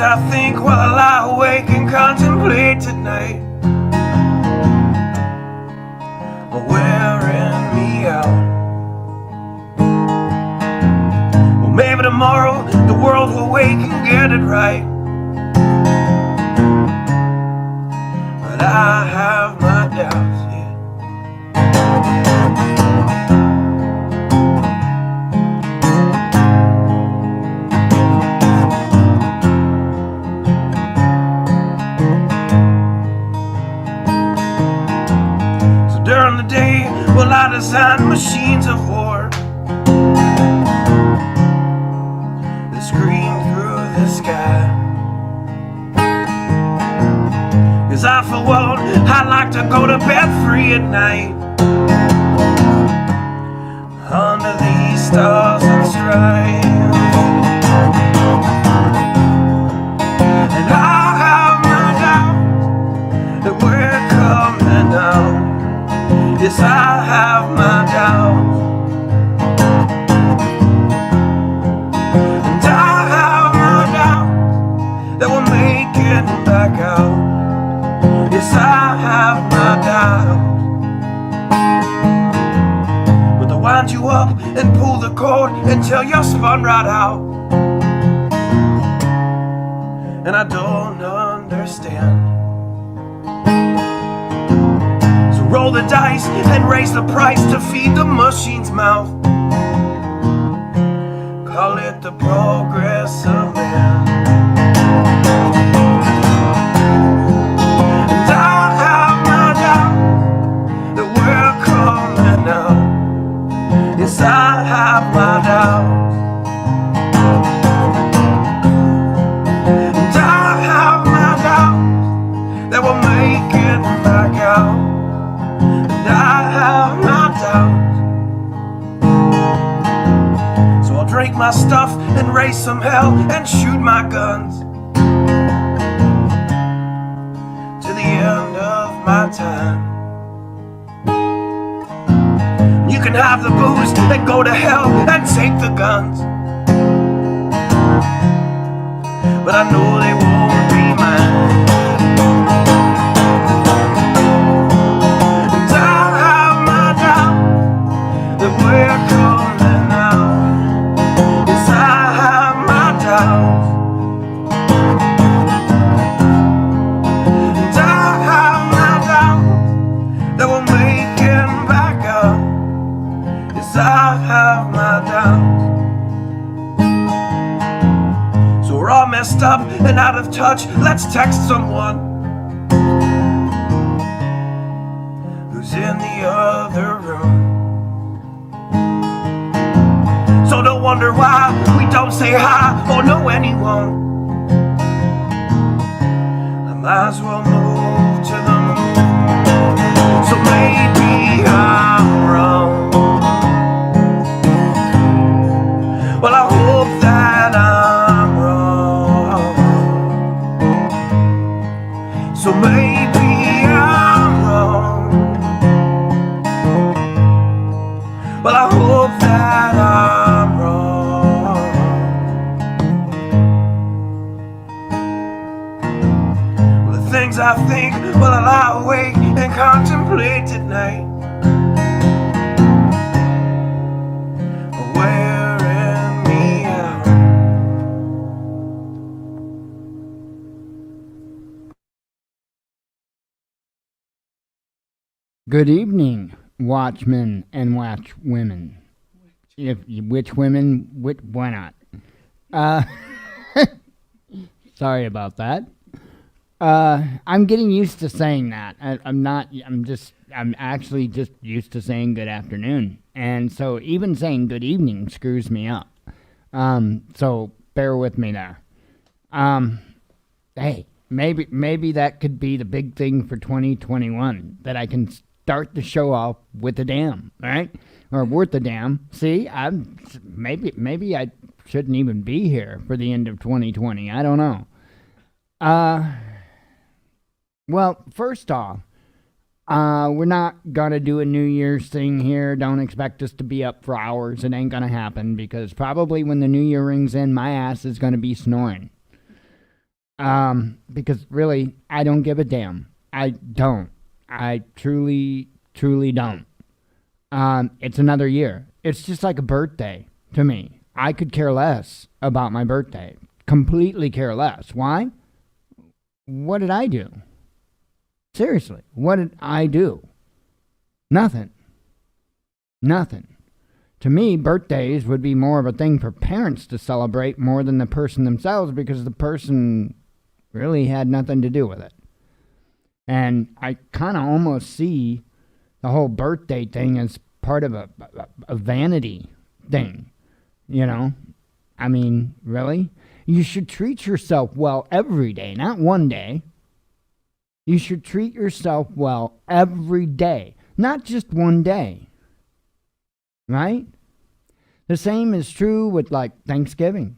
I think while I lie awake and contemplate tonight are wearing me out. Well, maybe tomorrow the world will wake and get it right, but I have my doubts, yeah. During the day, well, I design machines of war that scream through the sky. 'Cause I, for one, I like to go to bed free at night under these stars and stripes. And I have my doubt that we're coming out. Yes, I have my doubts, and I have my doubts that we'll make it back out. Yes, I have my doubts, but they'll wind you up and pull the cord until you're spun right out. And I don't understand. Roll the dice and raise the price to feed the machine's mouth. Call it the progress of man. And I have my doubt that we're coming out. Yes, I have my doubts, and I have my doubts that we'll make it back out. I have my doubts, so I'll drink my stuff and raise some hell and shoot my guns to the end of my time. You can have the booze and go to hell and take the guns, but I know they won't be mine. We're coming out. Yes, I have my doubts, and I have my doubts that we'll make it back out. Yes, I have my doubts. So we're all messed up and out of touch. Let's text someone who's in the other room. So don't wonder why we don't say hi or know anyone. I might as well move to the moon. So maybe I'm wrong. Well, I hope that I'm wrong. So maybe I'm wrong. Well, I hope that I'm wrong. Well, the things I think while I lie awake and contemplate tonight are wearing me out. Good evening, Watchmen and Watchwomen. Which women, why not? Sorry about that. I'm getting used to saying that. I'm actually just used to saying good afternoon. And so even saying good evening screws me up. So bear with me there. Hey, maybe that could be the big thing for 2021, that I can start the show off with a damn, right? Or worth a damn. See, maybe I shouldn't even be here for the end of 2020. I don't know. Well, first off, we're not gonna do a New Year's thing here. Don't expect us to be up for hours. It ain't gonna happen, because probably when the New Year rings in, my ass is gonna be snoring. Because really, I don't give a damn. I don't. I truly, truly don't. It's another year. It's just like a birthday to me. I could care less about my birthday. Completely care less. Why? What did I do? Seriously, what did I do? Nothing. Nothing. To me, birthdays would be more of a thing for parents to celebrate more than the person themselves because the person really had nothing to do with it. And I kind of almost see the whole birthday thing as part of a vanity thing, you know? I mean, really? You should treat yourself well every day, not one day. You should treat yourself well every day, not just one day. Right? The same is true with like Thanksgiving.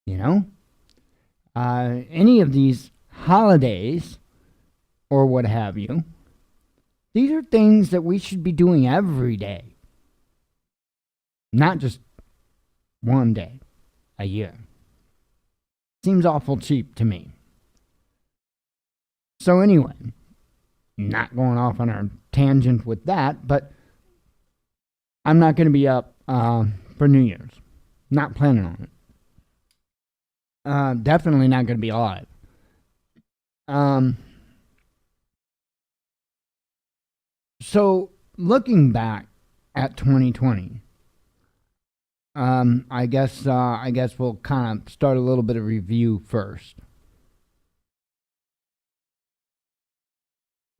You know? Any of these holidays or what have you, these are things that we should be doing every day, not just one day a year. Seems awful cheap to me. So anyway, not going off on a tangent with that, but I'm not going to be up for New Year's. Not planning on it. Definitely not going to be live. So looking back at 2020, I guess we'll kind of start a little bit of review first.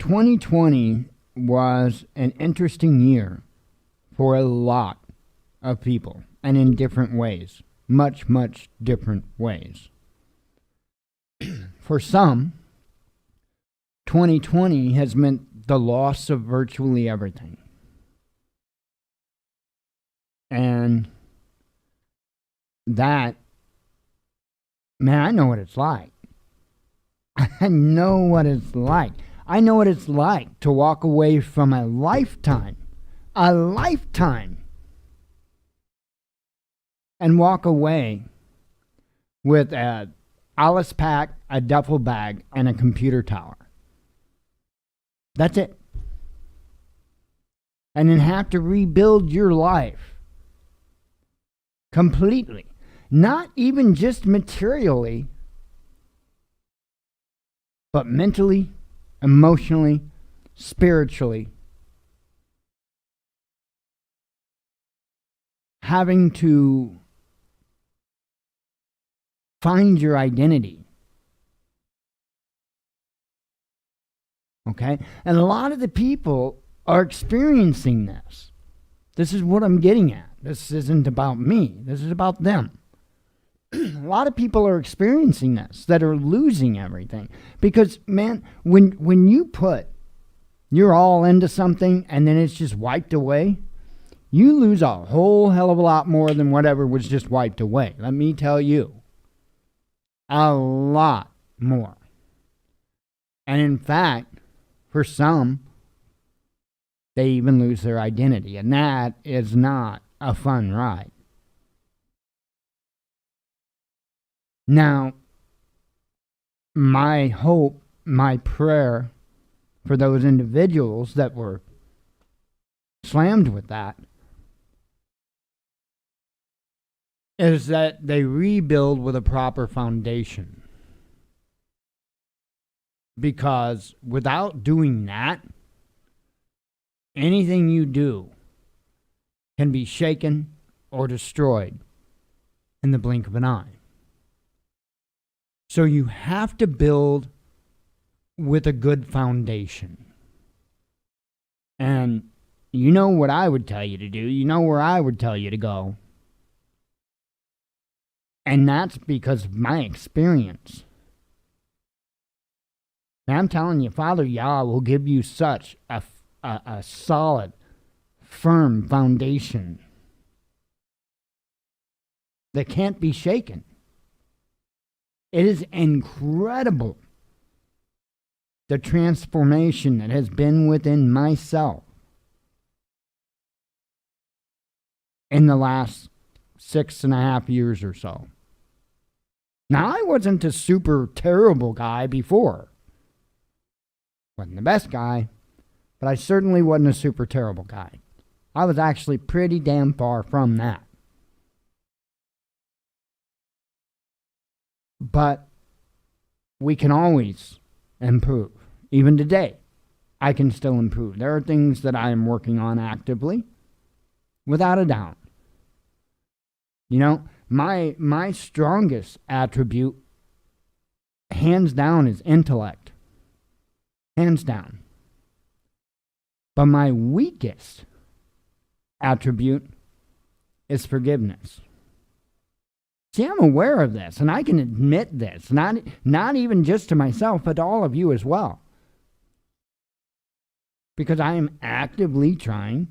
2020 was an interesting year for a lot of people, and in different ways. Much, much different ways. For some, 2020 has meant the loss of virtually everything. And that, man, I know what it's like. I know what it's like. I know what it's like to walk away from a lifetime, and walk away with a Alice pack, a duffel bag, and a computer tower. That's it. And then have to rebuild your life completely. Not even just materially, but mentally, emotionally, spiritually. Having to find your identity. Okay? And a lot of the people are experiencing this. This is what I'm getting at. This isn't about me. This is about them. A lot of people are experiencing this, that are losing everything. Because, man, when you put you're all into something and then it's just wiped away, you lose a whole hell of a lot more than whatever was just wiped away. Let me tell you. A lot more. And in fact, for some, they even lose their identity. And that is not a fun ride. Now, my hope, my prayer for those individuals that were slammed with that is that they rebuild with a proper foundation. Because without doing that, anything you do can be shaken or destroyed in the blink of an eye. So you have to build with a good foundation. And you know what I would tell you to do. You know where I would tell you to go. And that's because of my experience. And I'm telling you, Father Yah will give you such a solid, firm foundation that can't be shaken. It is incredible, the transformation that has been within myself in the last 6.5 years or so. Now, I wasn't a super terrible guy before. Wasn't the best guy, but I certainly wasn't a super terrible guy. I was actually pretty damn far from that. But we can always improve. Even today, I can still improve. There are things that I am working on actively, without a doubt. You know, my strongest attribute, hands down, is intellect. Hands down. But my weakest attribute is forgiveness. See, I'm aware of this, and I can admit this, not even just to myself, but to all of you as well. Because I am actively trying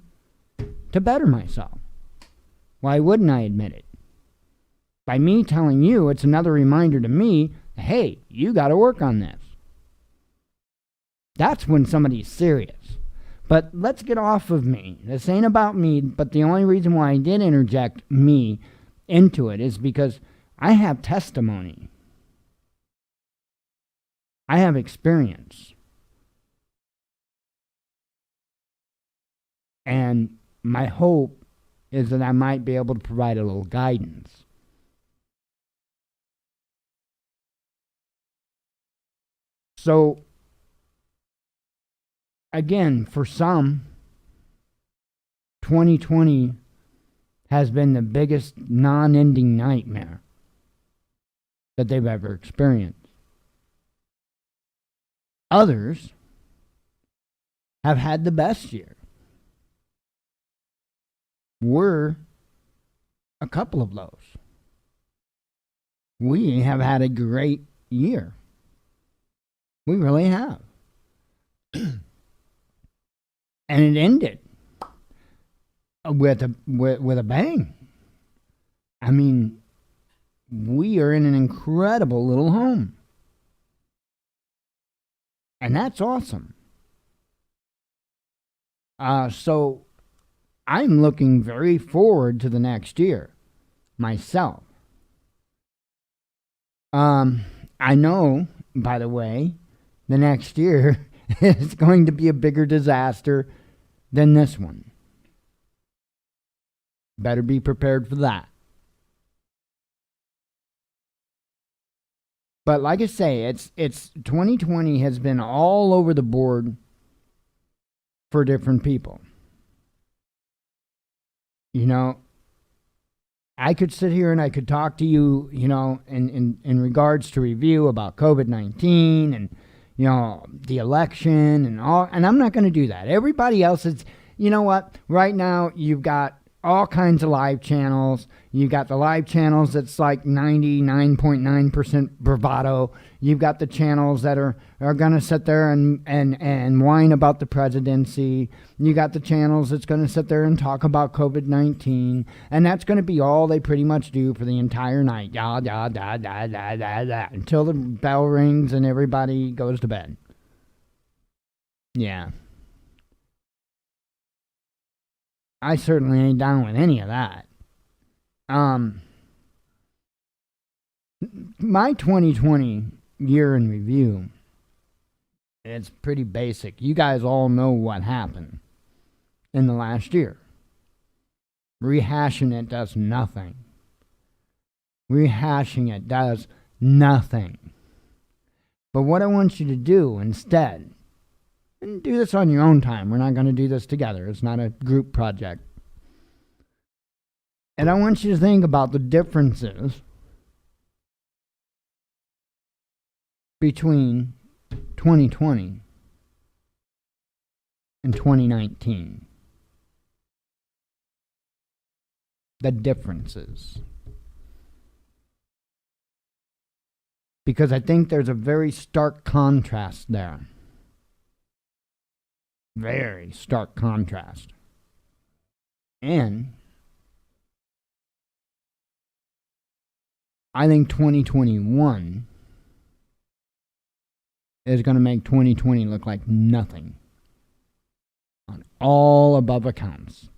to better myself. Why wouldn't I admit it? By me telling you, it's another reminder to me, hey, you got to work on this. That's when somebody's serious. But let's get off of me. This ain't about me, but the only reason why I did interject me into it is because I have testimony. I have experience. And my hope is that I might be able to provide a little guidance. So, again, for some, 2020 has been the biggest non-ending nightmare that they've ever experienced. Others have had the best year. We're a couple of those. We have had a great year. We really have. And it ended with a bang. I mean, we are in an incredible little home. And that's awesome. So I'm looking very forward to the next year myself. I know, by the way, the next year is going to be a bigger disaster than this one. Better be prepared for that. But like I say, it's 2020 has been all over the board for different people. You know, I could sit here and I could talk to you, you know, in regards to review about COVID-19 and, you know, the election and all, and I'm not going to do that. Everybody else is, you know what, right now you've got all kinds of live channels. You got the live channels that's like 99.9% bravado. You've got the channels that are going to sit there and whine about the presidency. You got the channels that's going to sit there and talk about COVID-19. And that's going to be all they pretty much do for the entire night. Da, da, da, da, da, da, da, until the bell rings and everybody goes to bed. Yeah. I certainly ain't down with any of that. My 2020 year in review, it's pretty basic. You guys all know what happened in the last year. Rehashing it does nothing. Rehashing it does nothing. But what I want you to do instead, and do this on your own time. We're not going to do this together. It's not a group project. And I want you to think about the differences between 2020 and 2019. The differences. Because I think there's a very stark contrast there. Very stark contrast. And I think 2021 is going to make 2020 look like nothing on all above accounts.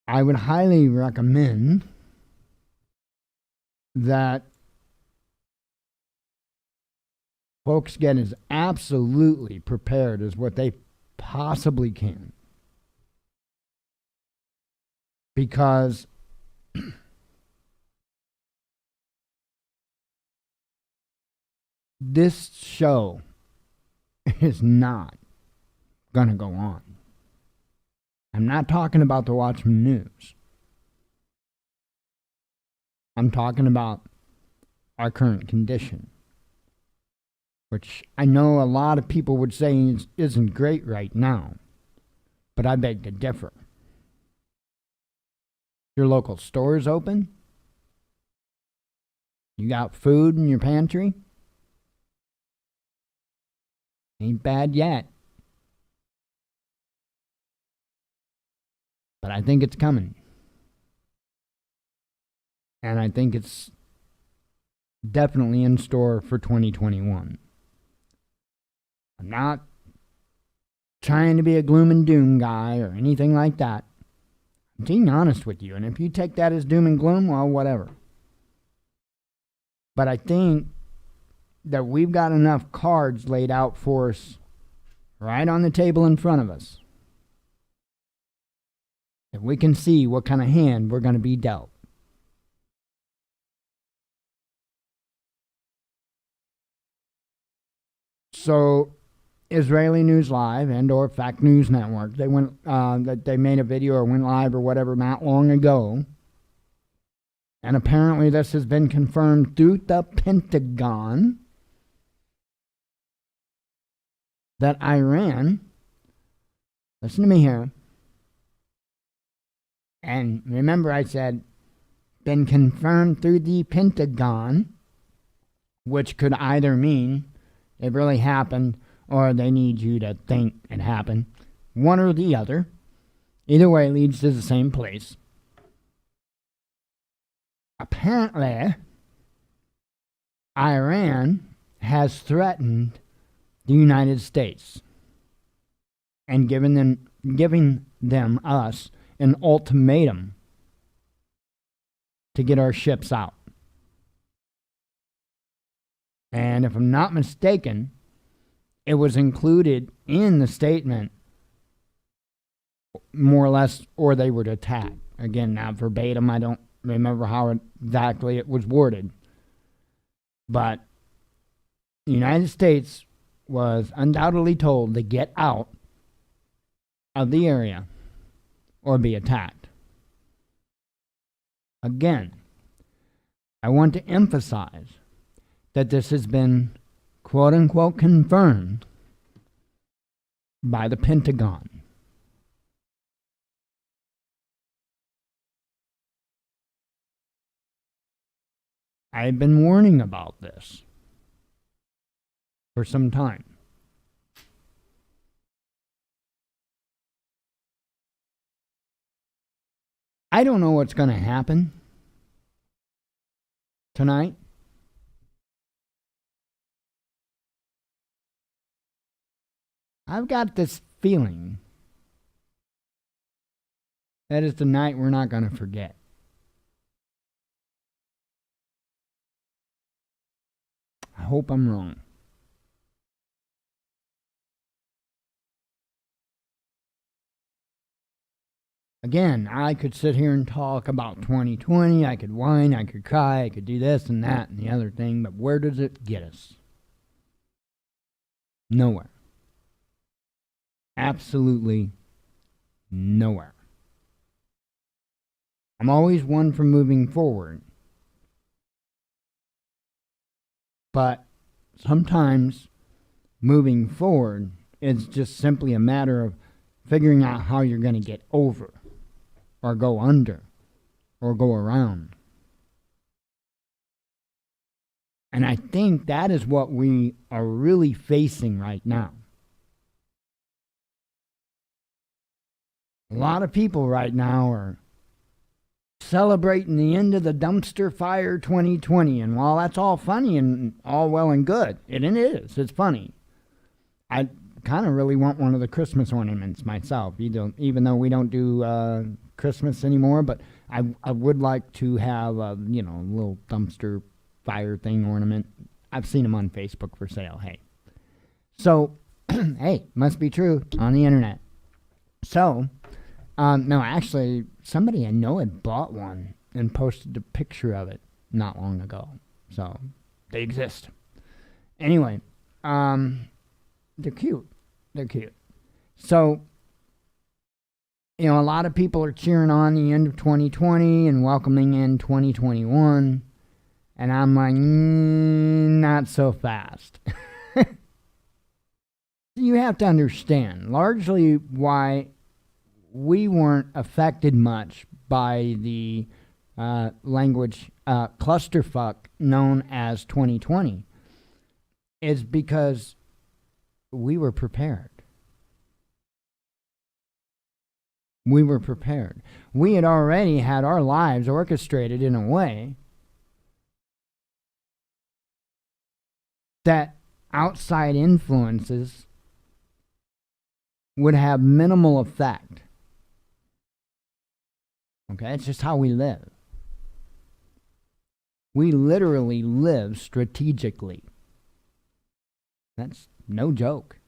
I would highly recommend that folks get as absolutely prepared as what they possibly can. Because this show is not going to go on. I'm not talking about the Watchman News. I'm talking about our current condition, which I know a lot of people would say isn't great right now, but I beg to differ. Your local store is open? You got food in your pantry? Ain't bad yet. But I think it's coming. And I think it's definitely in store for 2021. I'm not trying to be a gloom and doom guy or anything like that. I'm being honest with you. And if you take that as doom and gloom, well, whatever. But I think that we've got enough cards laid out for us right on the table in front of us. If we can see what kind of hand we're going to be dealt. So, Israeli News Live and or Fact News Network, they went that they made a video or went live or whatever not long ago. And apparently this has been confirmed through the Pentagon that Iran, listen to me here, and remember I said been confirmed through the Pentagon, which could either mean it really happened or they need you to think it happened. One or the other. Either way leads to the same place. Apparently, Iran has threatened the United States and giving them us an ultimatum to get our ships out. And if I'm not mistaken, it was included in the statement, more or less, or they would attack. Again, not verbatim, I don't remember how exactly it was worded. But the United States was undoubtedly told to get out of the area or be attacked. Again, I want to emphasize that this has been quote-unquote confirmed by the Pentagon. I've been warning about this for some time. I don't know what's going to happen tonight. I've got this feeling that is the night we're not going to forget. I hope I'm wrong. Again, I could sit here and talk about 2020. I could whine, I could cry, I could do this and that and the other thing, but where does it get us? Nowhere. Absolutely nowhere. I'm always one for moving forward. But sometimes moving forward is just simply a matter of figuring out how you're going to get over or go under or go around. And I think that is what we are really facing right now. A lot of people right now are celebrating the end of the dumpster fire 2020. And while that's all funny and all well and good, and it is, it's funny. kind of really want one of the Christmas ornaments myself. Even though we don't do Christmas anymore, but I would like to have a little dumpster fire thing ornament. I've seen them on Facebook for sale. Hey, so hey, must be true on the internet. So no, actually, somebody I know had bought one and posted a picture of it not long ago. So they exist. Anyway, they're cute. They're cute. So, a lot of people are cheering on the end of 2020 and welcoming in 2021. And I'm like, not so fast. You have to understand largely why we weren't affected much by the language clusterfuck known as 2020 is because we were prepared. We were prepared. We had already had our lives orchestrated in a way that outside influences would have minimal effect. Okay, it's just how we live. We literally live strategically. That's no joke.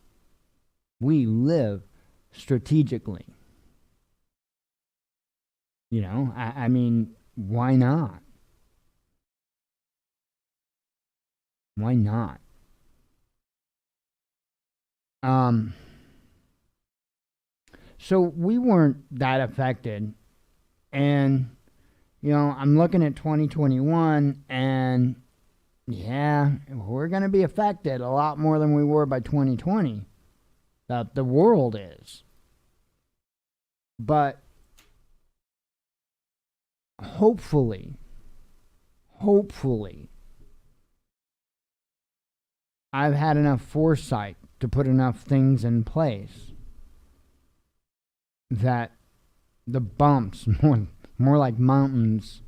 We live strategically. I mean, why not? Why not? So we weren't that affected. And, I'm looking at 2021 and yeah, we're going to be affected a lot more than we were by 2020. The world is. But hopefully, I've had enough foresight to put enough things in place that the bumps, more like mountains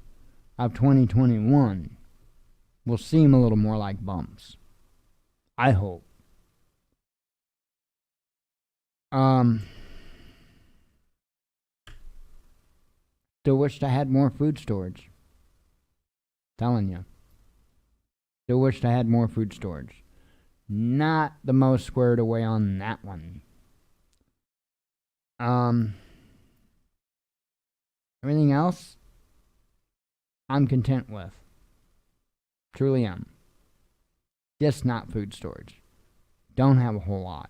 of 2021, will seem a little more like bumps. I hope. Still wished I had more food storage. Telling you. Still wished I had more food storage. Not the most squared away on that one. Everything else, I'm content with. Truly am. Just not food storage. Don't have a whole lot.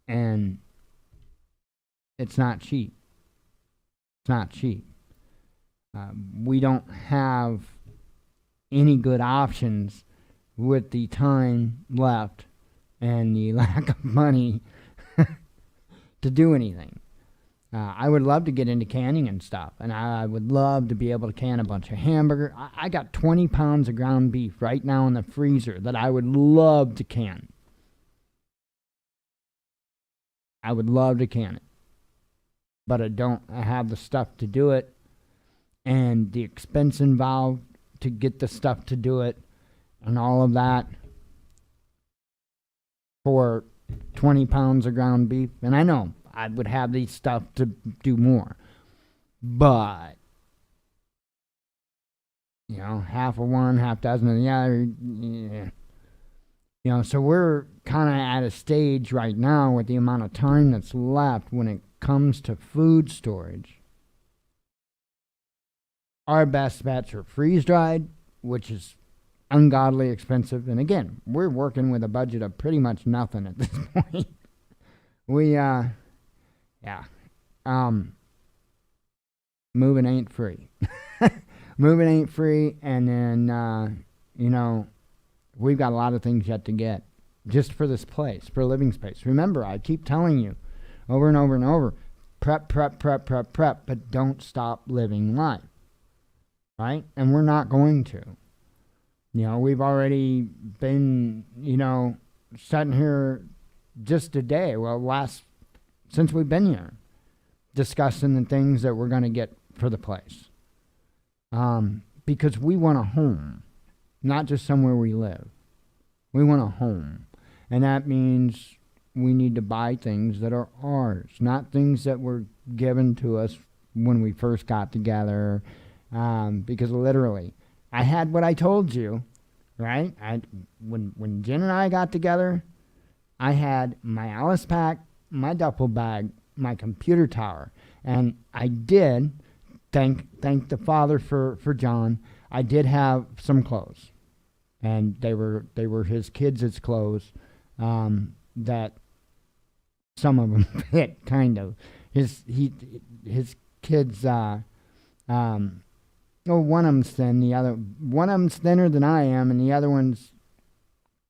And it's not cheap. It's not cheap. We don't have any good options with the time left and the lack of money to do anything. I would love to get into canning and stuff, and I would love to be able to can a bunch of hamburger. I got 20 pounds of ground beef right now in the freezer that I would love to can. I would love to can it, but I have the stuff to do it, and the expense involved to get the stuff to do it, and all of that for 20 pounds of ground beef. And I know I would have these stuff to do more. But, half of one, half dozen of the other. Yeah. So we're kind of at a stage right now with the amount of time that's left when it comes to food storage. Our best bets are freeze-dried, which is ungodly expensive. And again, we're working with a budget of pretty much nothing at this point. Moving ain't free. Moving ain't free, and then, we've got a lot of things yet to get just for this place, for living space. Remember, I keep telling you over and over and over, prep, but don't stop living life, right? And we're not going to. We've already been, sitting here just today, since we've been here, discussing the things that we're going to get for the place. Because we want a home, not just somewhere we live. We want a home. And that means, we need to buy things that are ours, not things that were given to us when we first got together. Because literally, I had what I told you, right? When Jen and I got together, I had my Alice pack, my duffel bag, my computer tower, and I did thank the Father for John. I did have some clothes, and they were his kids' clothes. That some of them fit kind of his kids. One of them's thin. One of them's thinner than I am, and the other one's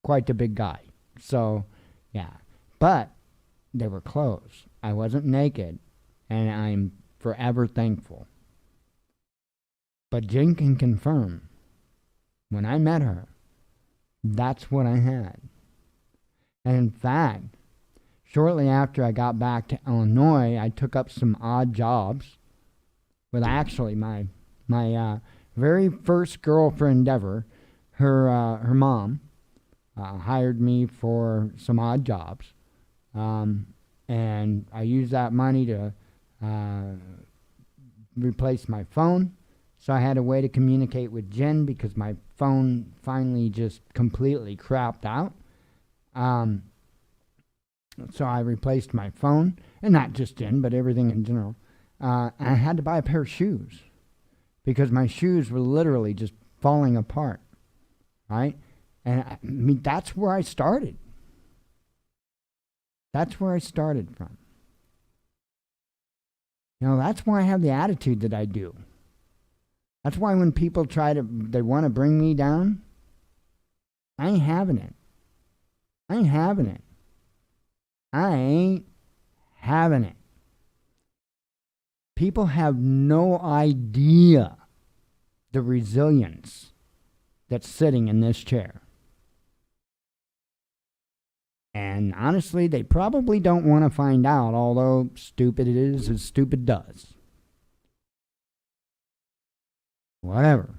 quite the big guy. So, yeah. But they were clothes. I wasn't naked, and I'm forever thankful. But Jen can confirm, when I met her, that's what I had. And in fact, shortly after I got back to Illinois, I took up some odd jobs with actually my very first girlfriend ever. Her mom hired me for some odd jobs, and I used that money to replace my phone. So I had a way to communicate with Jen because my phone finally just completely crapped out. So I replaced my phone, and not just Jen, but everything in general. And I had to buy a pair of shoes because my shoes were literally just falling apart, right? And I mean, that's where I started. That's where I started from. You know, that's why I have the attitude that I do. That's why when people they want to bring me down, I ain't having it. I ain't having it. I ain't having it. People have no idea the resilience that's sitting in this chair. And honestly, they probably don't want to find out, although stupid it is as stupid does. Whatever.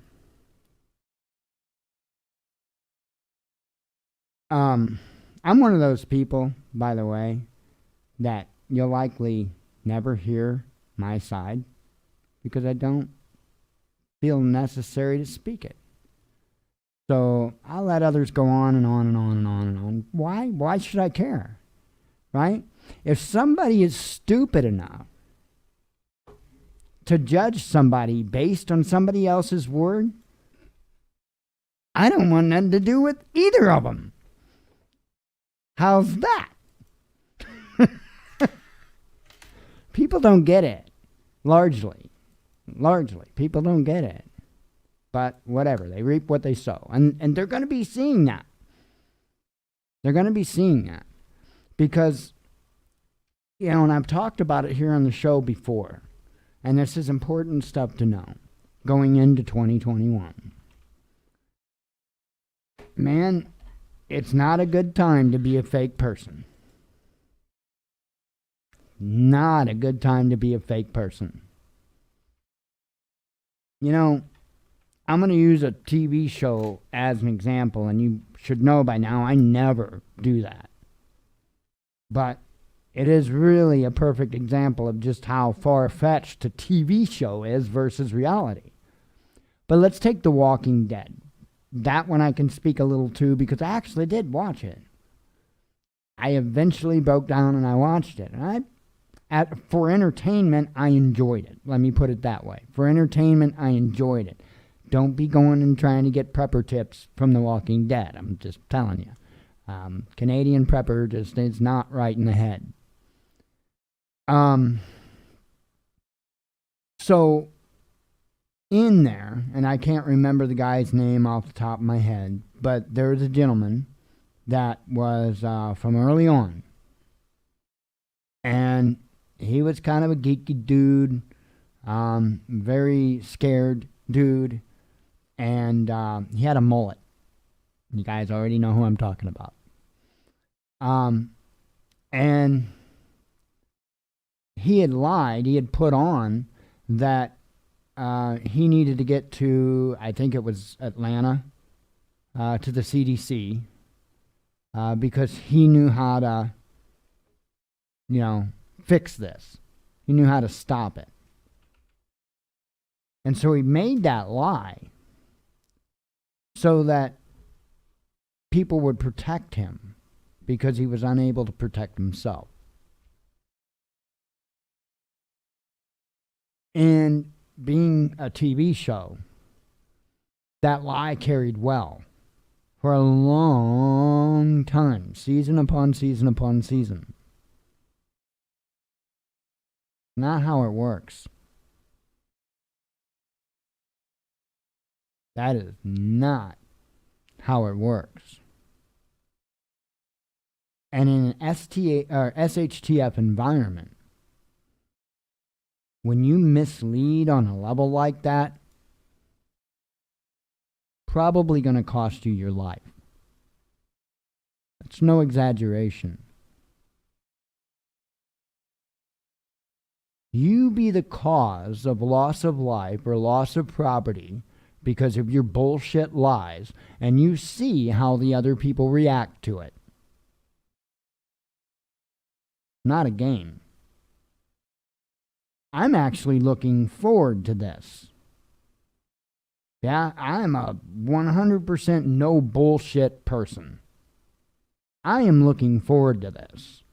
I'm one of those people, by the way, that you'll likely never hear my side because I don't feel necessary to speak it. So I'll let others go on and on and on and on and on. Why? Why should I care? Right? If somebody is stupid enough to judge somebody based on somebody else's word, I don't want nothing to do with either of them. How's that? People don't get it. Largely. People don't get it. But whatever. They reap what they sow. And they're going to be seeing that. They're going to be seeing that. Because, you know, and I've talked about it here on the show before. And this is important stuff to know going into 2021. Man, it's not a good time to be a fake person. Not a good time to be a fake person. You know, I'm going to use a TV show as an example, and you should know by now I never do that. But it is really a perfect example of just how far-fetched a TV show is versus reality. But let's take The Walking Dead. That one I can speak a little to because I actually did watch it. I eventually broke down and I watched it. And for entertainment, I enjoyed it. Let me put it that way. For entertainment, I enjoyed it. Don't be going and trying to get prepper tips from The Walking Dead. I'm just telling you. Canadian prepper just is not right in the head. So in there, and I can't remember the guy's name off the top of my head, but there was a gentleman that was from early on. And he was kind of a geeky dude, very scared dude, and he had a mullet. You guys already know who I'm talking about. And he had lied, he had put on that he needed to get to, I think it was Atlanta, to the CDC, because he knew how to fix this. He knew how to stop it. And so he made that lie so that people would protect him because he was unable to protect himself. And being a TV show, that lie carried well for a long time, season upon season upon season. Not how it works. That is not how it works. And in an SHTF environment, when you mislead on a level like that, probably going to cost you your life. It's no exaggeration. You be the cause of loss of life or loss of property because of your bullshit lies, and you see how the other people react to it. Not a game. I'm actually looking forward to this. Yeah, I'm a 100% no bullshit person. I am looking forward to this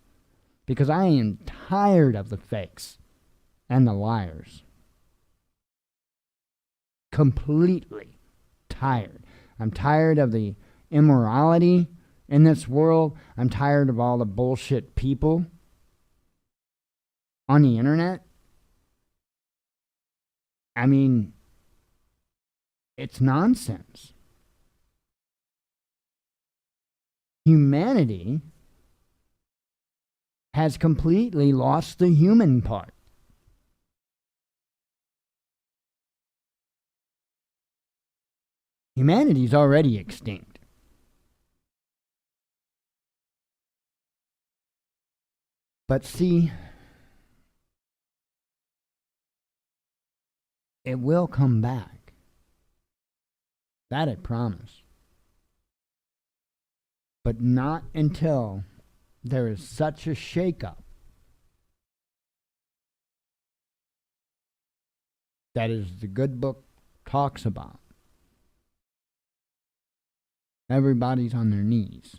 because I am tired of the fakes and the liars. Completely tired. I'm tired of the immorality in this world. I'm tired of all the bullshit people on the internet. I mean, it's nonsense. Humanity has completely lost the human part. Humanity's already extinct. But see, it will come back. That I promise. But not until there is such a shakeup that is the good book talks about. Everybody's on their knees.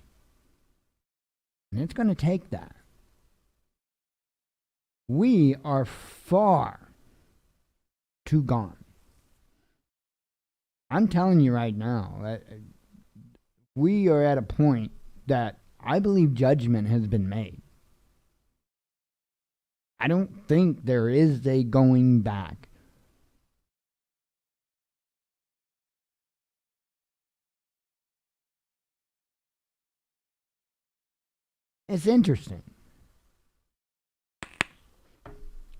And it's going to take that. We are far too gone. I'm telling you right now, we are at a point that I believe judgment has been made. I don't think there is a going back. It's interesting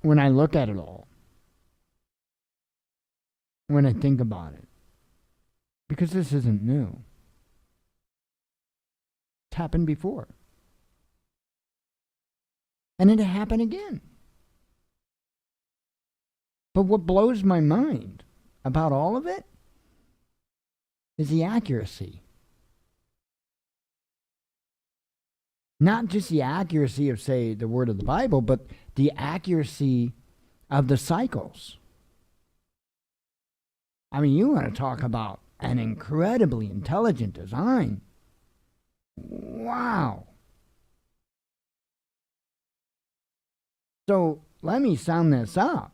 when I look at it all, when I think about it, because this isn't new. It's happened before. And it happened again. But what blows my mind about all of it is the accuracy. Not just the accuracy of, say, the word of the Bible, but the accuracy of the cycles. I mean, you want to talk about an incredibly intelligent design. Wow. So let me sum this up.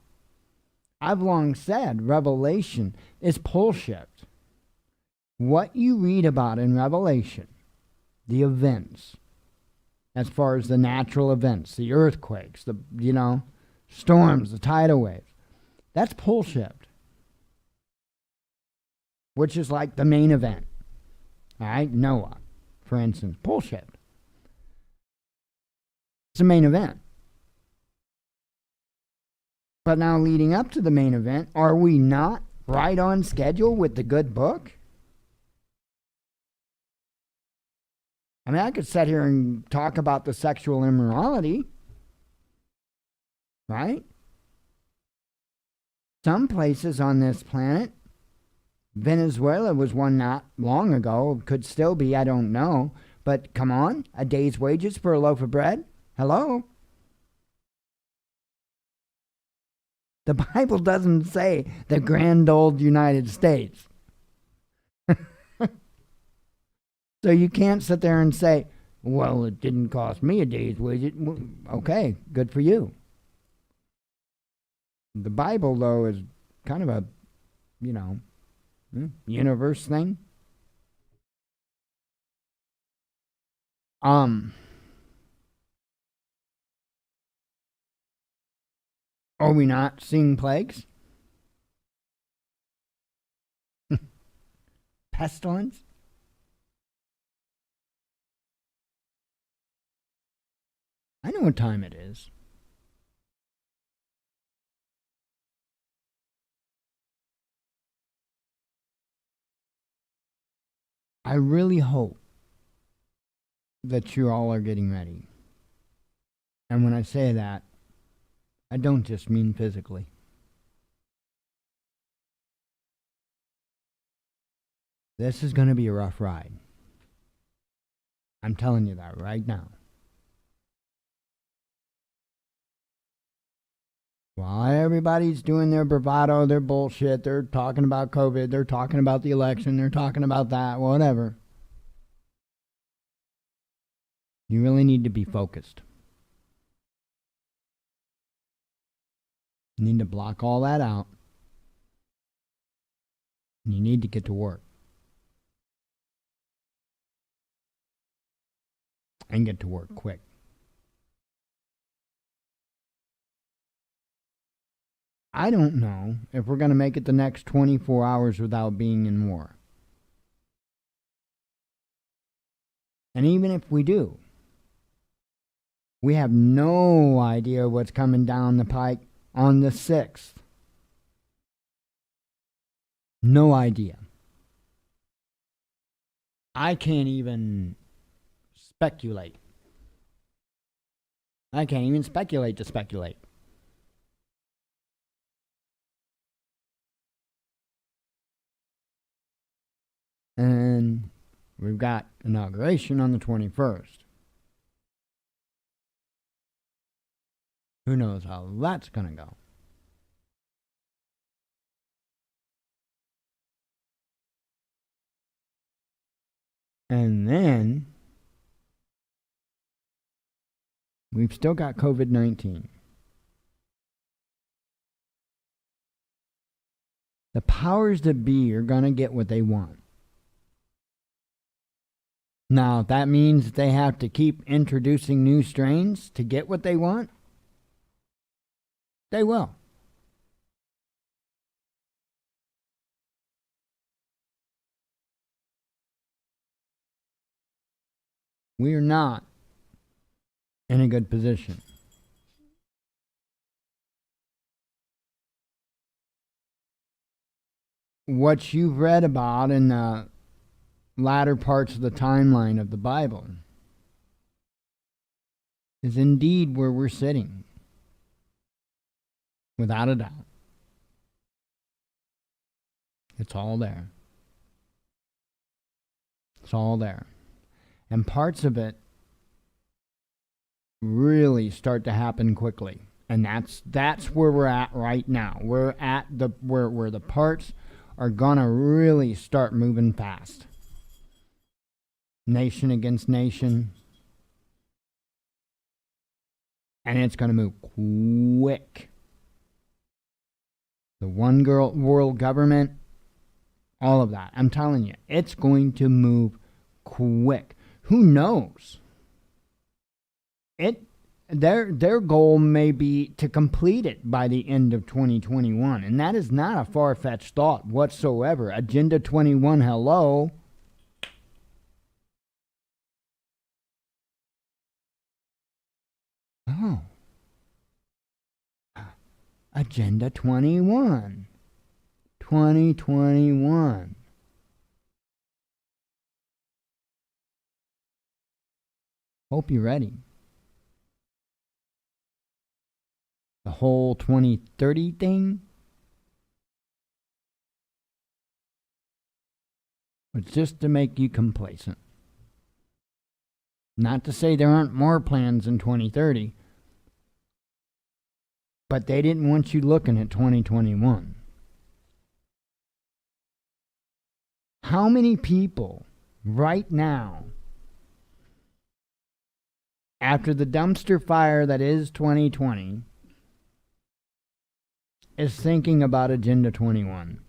I've long said Revelation is bullshit. What you read about in Revelation, the events, as far as the natural events, the earthquakes, the storms, the tidal waves, that's bullshit. Which is like the main event. All right, Noah, for instance, bullshit. It's the main event. But now leading up to the main event, are we not right on schedule with the good book? I mean, I could sit here and talk about the sexual immorality, right? Some places on this planet, Venezuela was one not long ago, could still be, I don't know. But come on, a day's wages for a loaf of bread? Hello? The Bible doesn't say the grand old United States. So you can't sit there and say, well, it didn't cost me a day's wage. Okay, good for you. The Bible, though, is kind of a, universe thing. Are we not seeing plagues? Pestilence? I know what time it is. I really hope that you all are getting ready. And when I say that, I don't just mean physically. This is going to be a rough ride. I'm telling you that right now. While everybody's doing their bravado, their bullshit, they're talking about COVID, they're talking about the election, they're talking about that, whatever. You really need to be focused. You need to block all that out. And you need to get to work. And get to work quick. I don't know if we're going to make it the next 24 hours without being in war. And even if we do, we have no idea what's coming down the pike on the 6th. No idea. I can't even speculate. I can't even speculate to speculate. And we've got inauguration on the 21st. Who knows how that's going to go? And then we've still got COVID-19. The powers that be are going to get what they want. Now, that means they have to keep introducing new strains to get what they want. They will. We are not in a good position. What you've read about in the latter parts of the timeline of the Bible is indeed where we're sitting, without a doubt. It's all there. It's all there. And parts of it really start to happen quickly. And that's where we're at right now. We're at where the parts are gonna really start moving fast. Nation against nation. And it's going to move quick. The one world government, all of that. I'm telling you, it's going to move quick. Who knows? Their goal may be to complete it by the end of 2021. And that is not a far-fetched thought whatsoever. Agenda 21, hello. Oh. Agenda 21. 2021. Hope you're ready. The whole 2030 thing was just to make you complacent. Not to say there aren't more plans in 2030. But they didn't want you looking at 2021. How many people right now, after the dumpster fire that is 2020, is thinking about Agenda 21?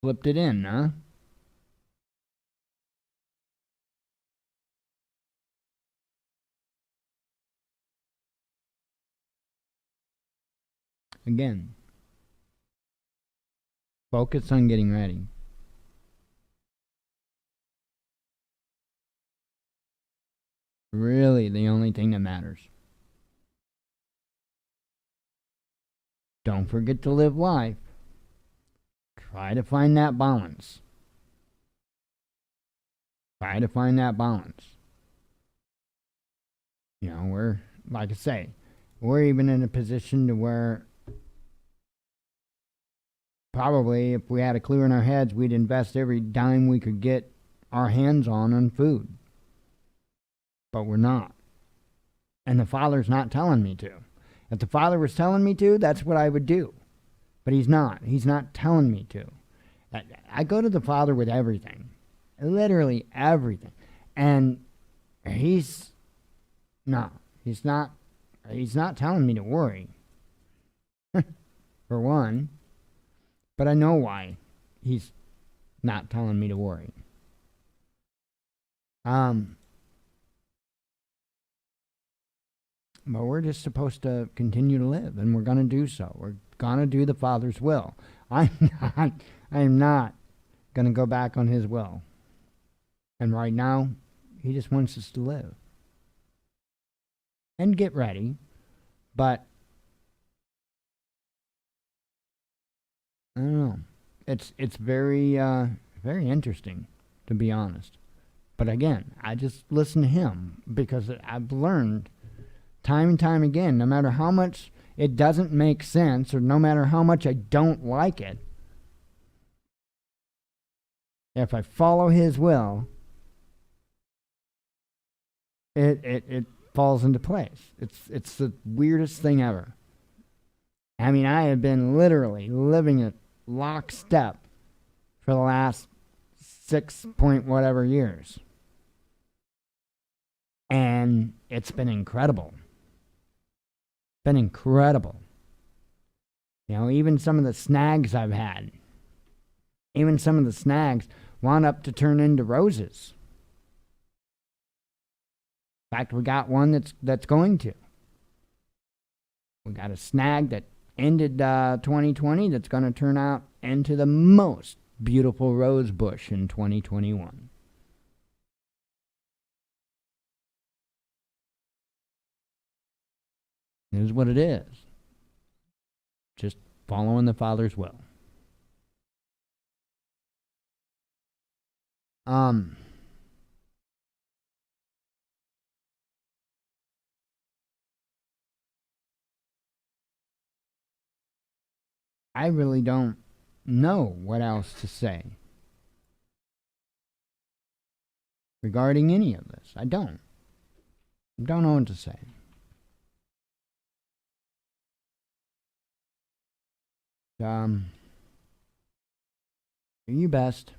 Flipped it in, huh? Again, focus on getting ready. Really, the only thing that matters. Don't forget to live life. Try to find that balance. Try to find that balance. You know, we're, like I say, we're even in a position to where probably if we had a clue in our heads, we'd invest every dime we could get our hands on food. But we're not. And the Father's not telling me to. If the Father was telling me to, that's what I would do. But He's not. He's not telling me to. I go to the Father with everything. Literally everything. And He's not telling me to worry. For one. But I know why He's not telling me to worry. But we're just supposed to continue to live, and we're going to do so. We're going to do the Father's will. I am not going to go back on His will. And right now, He just wants us to live. And get ready. But I don't know. It's very very interesting, to be honest. But again, I just listen to Him because I've learned time and time again, no matter how much it doesn't make sense or no matter how much I don't like it, if I follow His will, it falls into place. It's the weirdest thing ever. I mean, I have been literally living it lockstep for the last 6 point whatever years. And it's been incredible. Been incredible. You know, even some of the snags I've had, even some of the snags wound up to turn into roses. In fact, we got one that's going to. We got a snag that ended 2020 that's going to turn out into the most beautiful rose bush in 2021. It is what it is. Just following the Father's will. I really don't know what else to say regarding any of this. I don't know what to say. Do your best.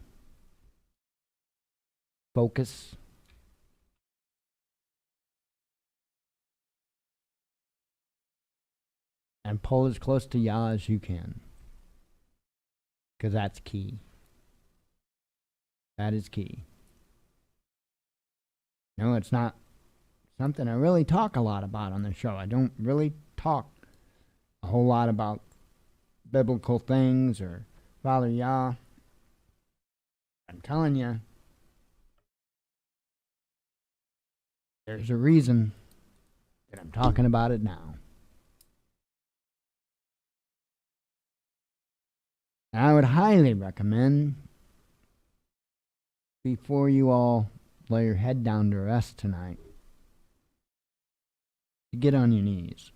Focus. And pull as close to Yah as you can. Because that's key. That is key. No, it's not something I really talk a lot about on the show. I don't really talk a whole lot about biblical things or Father Yah. I'm telling you, there's a reason that I'm talking about it now. And I would highly recommend, before you all lay your head down to rest tonight, you get on your knees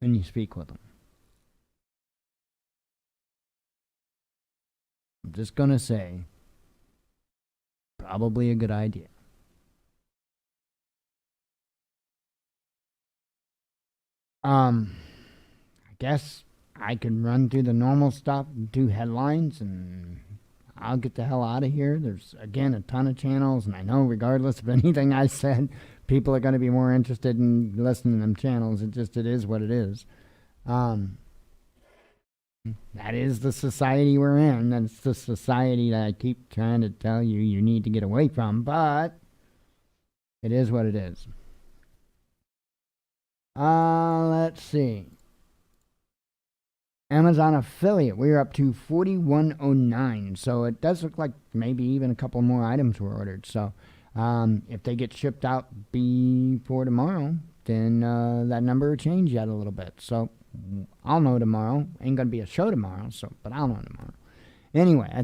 and you speak with Him. I'm just going to say, probably a good idea. I guess I can run through the normal stuff, do headlines, and I'll get the hell out of here. There's, again, a ton of channels, and I know regardless of anything I said, people are going to be more interested in listening to them channels. It is what it is. That is the society we're in. That's the society that I keep trying to tell you you need to get away from, but it is what it is. Let's see. Amazon affiliate, we're up to 4109. So it does look like maybe even a couple more items were ordered. So if they get shipped out before tomorrow, then that number will change yet a little bit. So I'll know tomorrow. Ain't going to be a show tomorrow, but I'll know tomorrow. Anyway, I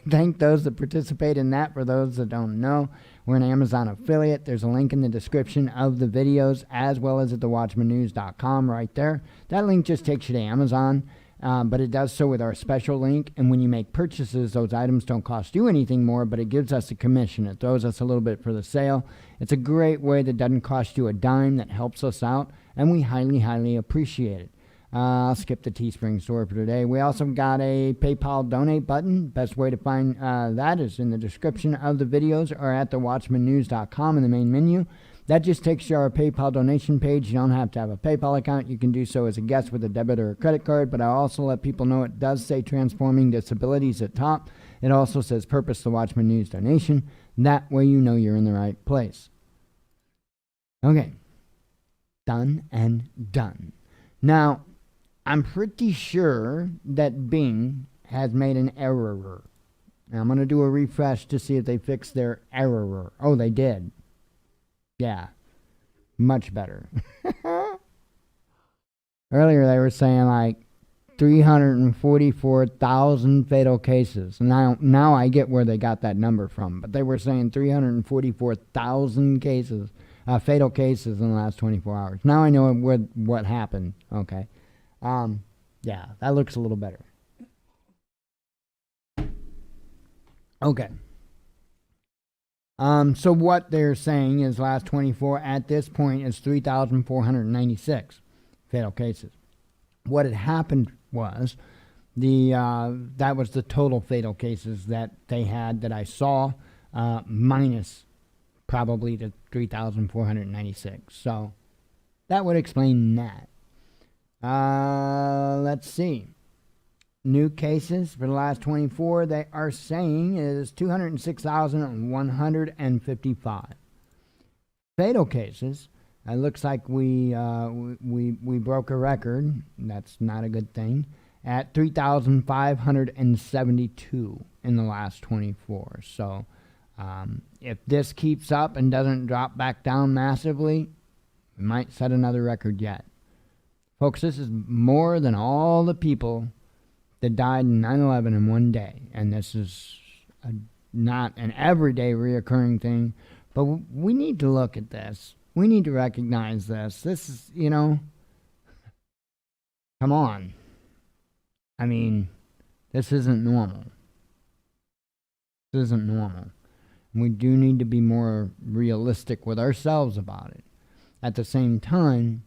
thank those that participate in that. For those that don't know, we're an Amazon affiliate. There's a link in the description of the videos as well as at the watchmannews.com right there. That link just takes you to Amazon, but it does so with our special link. And when you make purchases, those items don't cost you anything more, but it gives us a commission. It throws us a little bit for the sale. It's a great way that doesn't cost you a dime, that helps us out, and we highly, highly appreciate it. I'll skip the Teespring store for today. We also got a PayPal donate button. Best way to find that is in the description of the videos or at thewatchmannews.com in the main menu. That just takes you to our PayPal donation page. You don't have to have a PayPal account. You can do so as a guest with a debit or a credit card, but I also let people know it does say Transforming Disabilities at top. It also says Purpose the Watchman News donation. That way you know you're in the right place. Okay. Done and done. Now, I'm pretty sure that Bing has made an error. Now, I'm going to do a refresh to see if they fixed their error. Oh, they did. Yeah. Much better. Earlier they were saying like 344,000 fatal cases. Now I get where they got that number from. But they were saying 344,000 cases, fatal cases in the last 24 hours. Now I know what happened. Okay. Yeah, that looks a little better. Okay. So what they're saying is last 24 at this point is 3,496 fatal cases. What had happened was that was the total fatal cases that they had that I saw, minus probably the 3,496. So that would explain that. Let's see. New cases for the last 24, they are saying is 206,155. Fatal cases, it looks like we broke a record. That's not a good thing. At 3,572 in the last 24. So if this keeps up and doesn't drop back down massively, we might set another record yet. Folks, this is more than all the people that died in 9/11 in one day. And this is not an everyday reoccurring thing, but we need to look at this. We need to recognize this. This is, come on. I mean, this isn't normal. This isn't normal. We do need to be more realistic with ourselves about it. At the same time,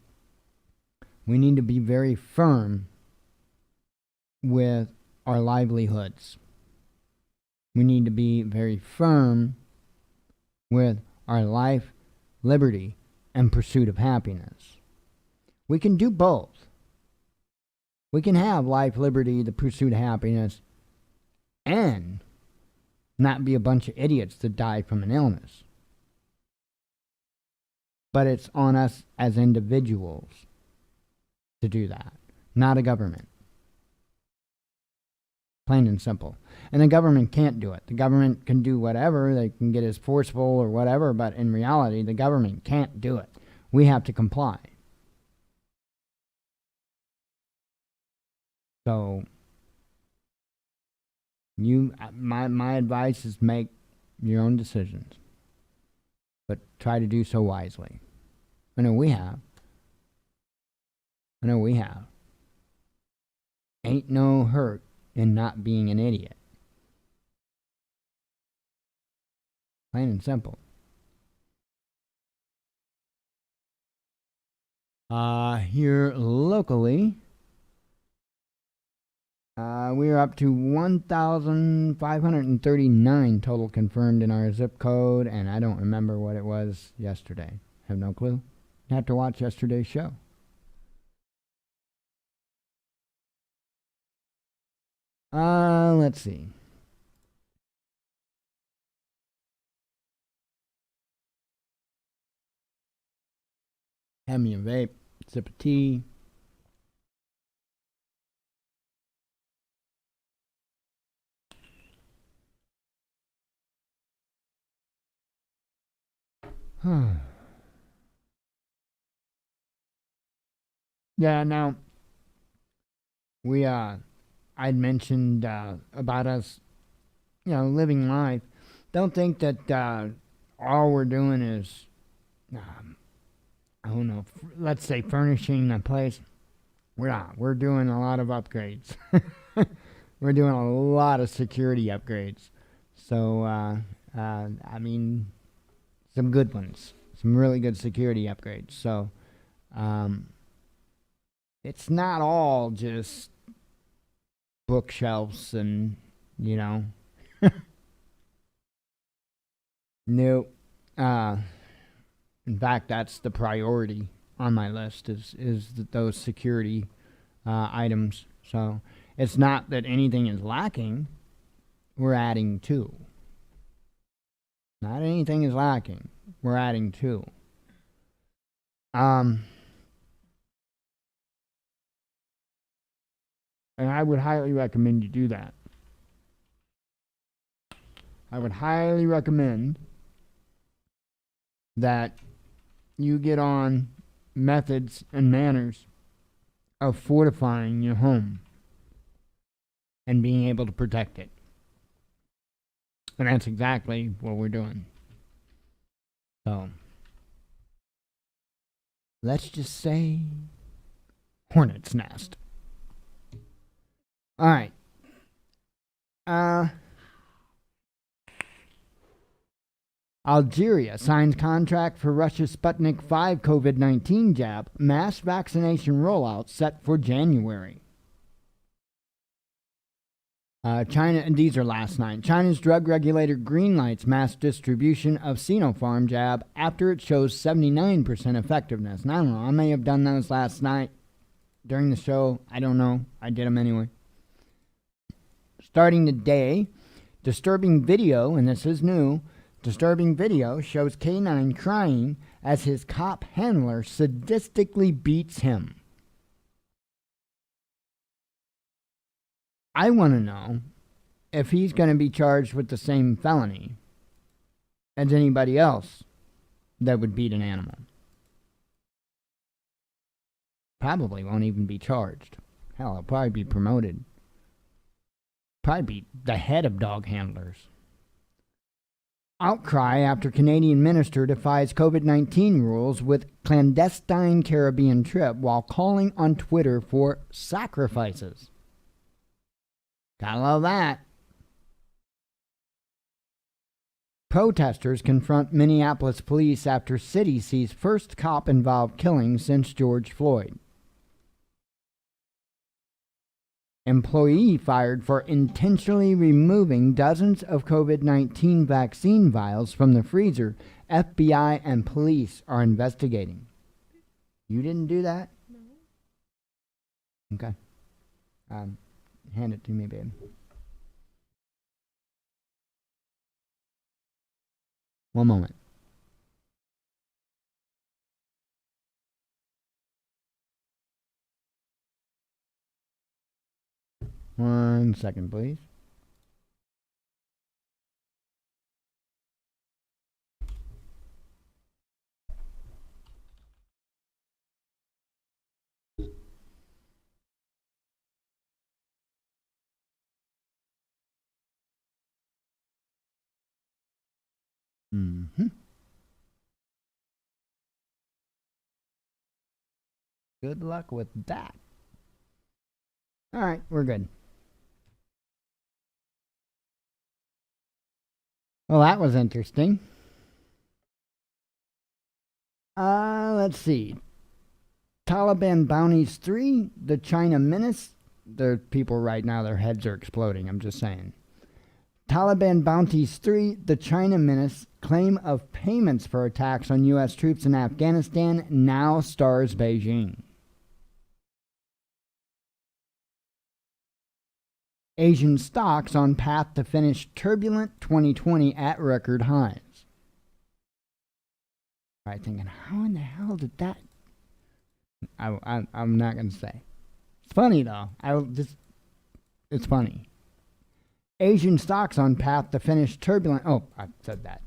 we need to be very firm with our livelihoods. We need to be very firm with our life, liberty, and pursuit of happiness. We can do both. We can have life, liberty, the pursuit of happiness, and not be a bunch of idiots that die from an illness. But it's on us as individuals to do that, not a government. Plain and simple. And the government can't do it. The government can do whatever. They can get as forceful or whatever, but in reality, the government can't do it. We have to comply. So, my advice is make your own decisions, but try to do so wisely. I know we have. Ain't no hurt in not being an idiot. Plain and simple. Here locally, we are up to 1,539 total confirmed in our zip code, and I don't remember what it was yesterday. Have no clue. Have to watch yesterday's show. Let's see. Have me a vape, sip of tea. Yeah, now I'd mentioned about us, living life. Don't think that all we're doing is, I don't know, let's say furnishing the place. We're not. We're doing a lot of upgrades. We're doing a lot of security upgrades. So, I mean, some good ones, some really good security upgrades. So, it's not all just bookshelves and, no. In fact, that's the priority on my list is those security items. So it's not that anything is lacking. We're adding to. Not anything is lacking. We're adding to. And I would highly recommend you do that. I would highly recommend that you get on methods and manners of fortifying your home and being able to protect it. And that's exactly what we're doing. So, let's just say hornet's nest. All right. Algeria signs contract for Russia's Sputnik 5 COVID-19 jab. Mass vaccination rollout set for January. China, and these are last night. China's drug regulator greenlights mass distribution of Sinopharm jab after it shows 79% effectiveness. And I don't know, I may have done those last night during the show. I don't know. I did them anyway. Starting today, disturbing video, and this is new, disturbing video shows K9 crying as his cop handler sadistically beats him. I want to know if he's going to be charged with the same felony as anybody else that would beat an animal. Probably won't even be charged. Hell, he'll probably be promoted. Probably be the head of dog handlers. Outcry after Canadian minister defies COVID-19 rules with clandestine Caribbean trip while calling on Twitter for sacrifices. Gotta love that. Protesters confront Minneapolis police after city sees first cop-involved killing since George Floyd. Employee fired for intentionally removing dozens of COVID-19 vaccine vials from the freezer. FBI and police are investigating. You didn't do that? No. Okay. Hand it to me, babe. One moment. One second, please. Good luck with that. All right, we're good. Well, that was interesting. Let's see. Taliban bounties 3, the China menace. There are people right now, their heads are exploding, I'm just saying. Taliban bounties 3, the China menace, claim of payments for attacks on U.S. troops in Afghanistan now stars Beijing. Asian stocks on path to finish turbulent 2020 at record highs. All right, thinking, how in the hell did that? I'm not going to say. It's funny, though. It's funny. Asian stocks on path to finish turbulent. Oh, I said that.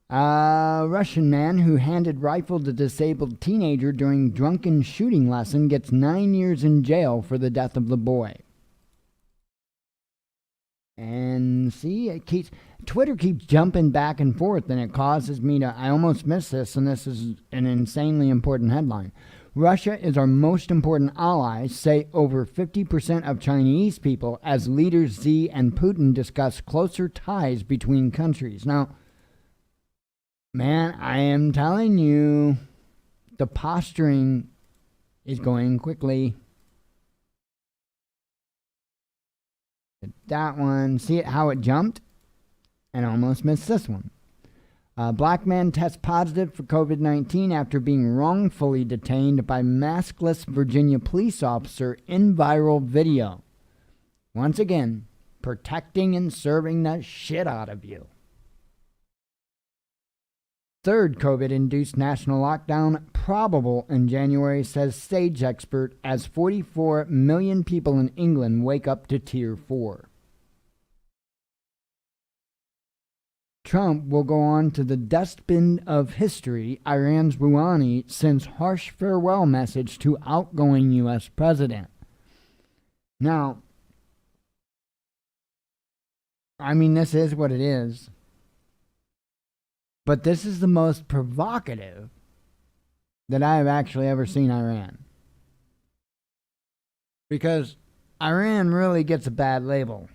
Russian man who handed rifle to disabled teenager during drunken shooting lesson gets 9 years in jail for the death of the boy. And see, Twitter keeps jumping back and forth, and it causes me to, I almost miss this, and this is an insanely important headline. Russia is our most important ally, say over 50% of Chinese people, as leaders Xi and Putin discuss closer ties between countries. Now, man, I am telling you, the posturing is going quickly. That one, see it how it jumped? And almost missed this one. Black man tests positive for COVID-19 after being wrongfully detained by maskless Virginia police officer in viral video. Once again, protecting and serving the shit out of you. Third COVID-induced national lockdown probable in January, says Sage expert, as 44 million people in England wake up to Tier 4. Trump will go on to the dustbin of history. Iran's Rouhani sends harsh farewell message to outgoing U.S. president. Now, I mean, this is what it is. But this is the most provocative that I have actually ever seen Iran. Because Iran really gets a bad label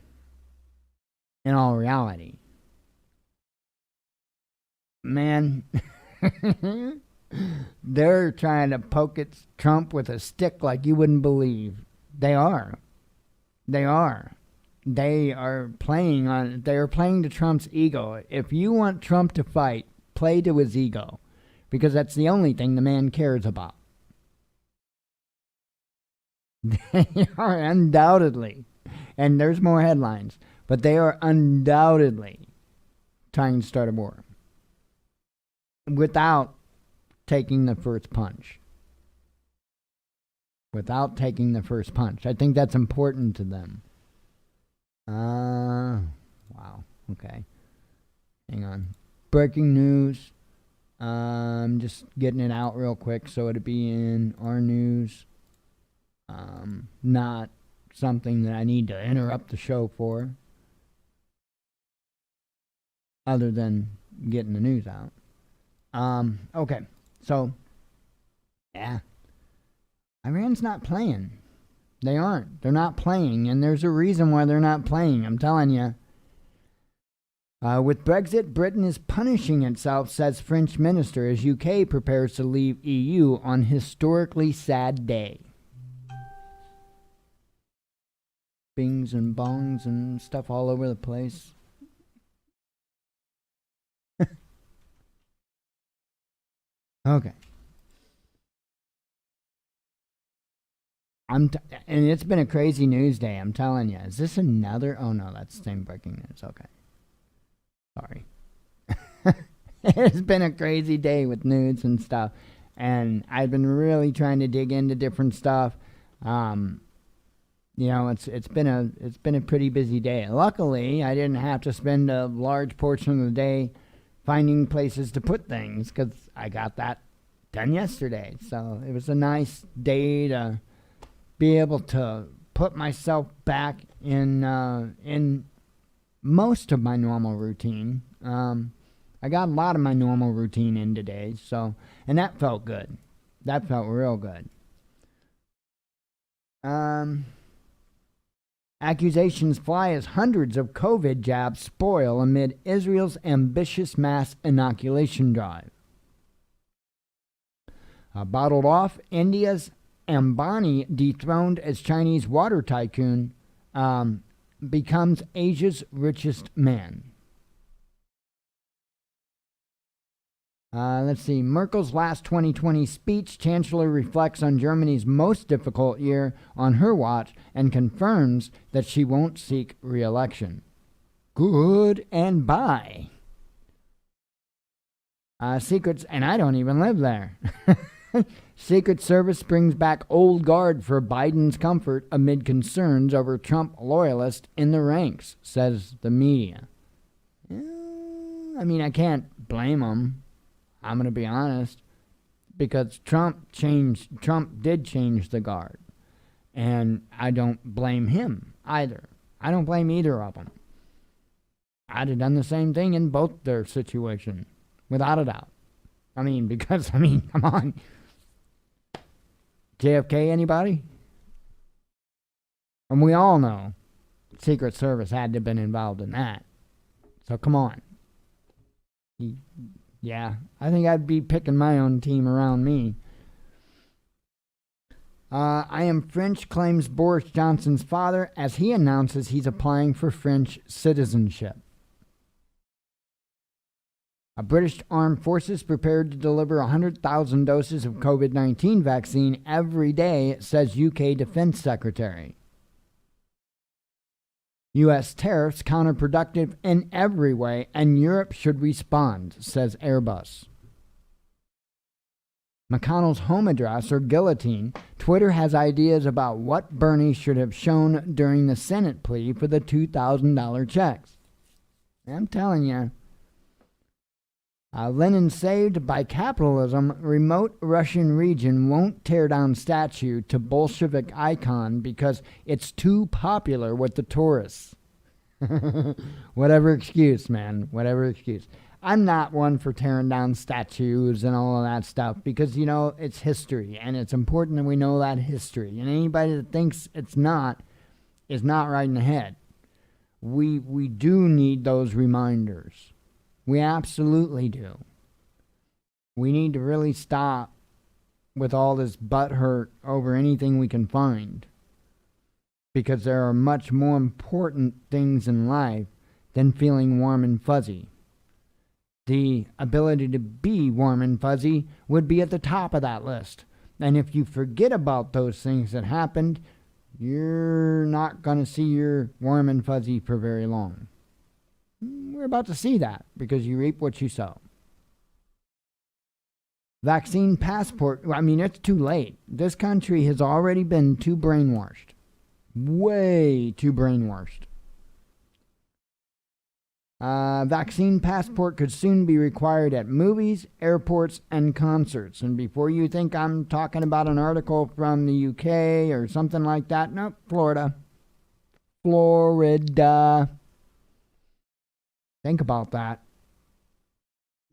in all reality. Man, they're trying to poke at Trump with a stick like you wouldn't believe. They are. They are. They are playing to Trump's ego. If you want Trump to fight, play to his ego, because that's the only thing the man cares about. They are undoubtedly, and there's more headlines, but they are undoubtedly trying to start a war without taking the first punch. Without taking the first punch. I think that's important to them. Wow. Okay. Hang on. Breaking news. Just getting it out real quick so it'll be in our news. Not something that I need to interrupt the show for. Other than getting the news out. Okay. So, yeah. Iran's not playing. They aren't. They're not playing, and there's a reason why they're not playing, I'm telling you. With Brexit, Britain is punishing itself, says French minister, as UK prepares to leave EU on historically sad day. Bings and bongs and stuff all over the place. Okay. And it's been a crazy news day, I'm telling you. Is this another? Oh, no, that's the same breaking news. Okay. Sorry. It's been a crazy day with news and stuff. And I've been really trying to dig into different stuff. You know, it's been a pretty busy day. Luckily, I didn't have to spend a large portion of the day finding places to put things, because I got that done yesterday. So it was a nice day to be able to put myself back in most of my normal routine. I got a lot of my normal routine in today, so, and that felt good. That felt real good. Accusations fly as hundreds of COVID jabs spoil amid Israel's ambitious mass inoculation drive. Bottled off, India's Ambani, dethroned as Chinese water tycoon, becomes Asia's richest man. Let's see. Merkel's last 2020 speech. Chancellor reflects on Germany's most difficult year on her watch and confirms that she won't seek re-election. Good and bye. Secrets, and I don't even live there. Secret Service brings back old guard for Biden's comfort amid concerns over Trump loyalists in the ranks, says the media. I mean, I can't blame them. I'm going to be honest, because Trump did change the guard, and I don't blame him either. I don't blame either of them. I'd have done the same thing in both their situations, without a doubt. Come on. JFK, anybody? And we all know Secret Service had to have been involved in that. So come on. Yeah, I think I'd be picking my own team around me. I am French, claims Boris Johnson's father as he announces he's applying for French citizenship. British Armed Forces prepared to deliver 100,000 doses of COVID-19 vaccine every day, says UK Defense Secretary. U.S. tariffs counterproductive in every way, and Europe should respond, says Airbus. McConnell's home address, or guillotine. Twitter has ideas about what Bernie should have shown during the Senate plea for the $2,000 checks. I'm telling you. Lenin saved by capitalism. Remote Russian region won't tear down statue to Bolshevik icon because it's too popular with the tourists. Whatever excuse, man. Whatever excuse. I'm not one for tearing down statues and all of that stuff because, it's history and it's important that we know that history. And anybody that thinks it's not is not right in the head. We do need those reminders. We absolutely do. We need to really stop with all this butthurt over anything we can find. Because there are much more important things in life than feeling warm and fuzzy. The ability to be warm and fuzzy would be at the top of that list. And if you forget about those things that happened, you're not going to see your warm and fuzzy for very long. We're about to see that because you reap what you sow. Vaccine passport. It's too late. This country has already been too brainwashed. Way too brainwashed. Vaccine passport could soon be required at movies, airports, and concerts. And before you think I'm talking about an article from the UK or something like that, nope, Florida. Think about that.